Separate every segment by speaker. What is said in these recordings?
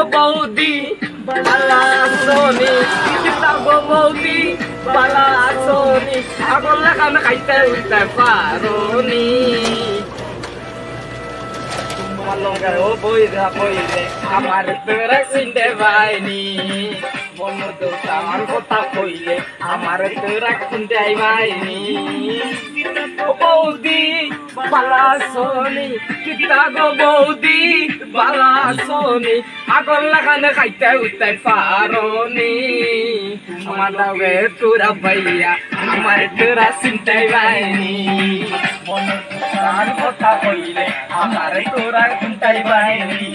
Speaker 1: বৌদি বালা সোনি কিতা গো বৌদি বালা সোনি আগল লাগান খাইতে উঠতে পারোনি তোমার লঙ্কার ও বই রে আমার তোরা চিনতে পাইনি বন্ধু আমার কথা কইলে আমার তোরা চিনতে পাইনি বৌদি বালা সোনি কিতা গো বৌদি বালা সোনি আগল লাগানে খাইতে উঠতে পারোনি আমার লগে তোরা ভাইয়া আমার তোরা চিনতে পাইনি আমার কথা কইলে আমার তোরা চিনতে পাইনি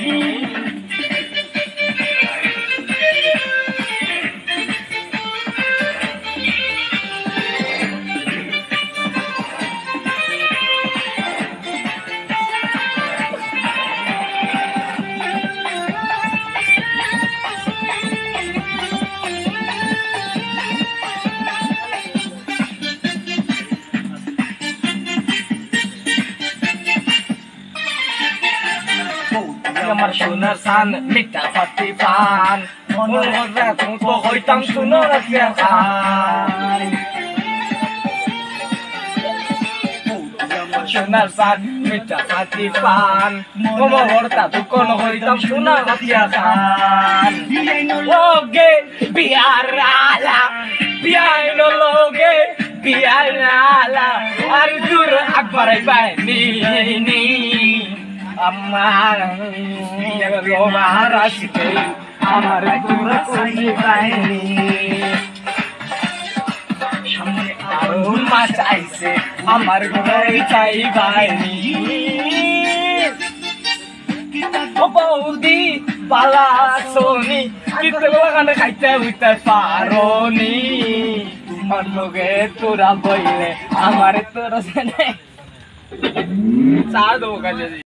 Speaker 1: আমার সোনার সান মিঠা পাতি পান মনে তো হইতাম শুনো রাখিয়া খান সোনার সান মিঠা পাতি পান মহরতা দুকন হইতাম শুনো রাখিয়া খান ওগে বিয়ার আলা বিয়াইন লোগে বিয়ার আলা আর দূর আকবরাই পাইনি আমার তোমার আসতে আমার তোরা চিনতে পাইনি আরুন মাছ আইছে আমার ঘরে চাই পাইনি বৌদি বালা সোনি কিতে লাগানে খাইতে উঠতে পারোনি তোমার লগে তোরা বইলে আমার তোরা চা দেবো কাজে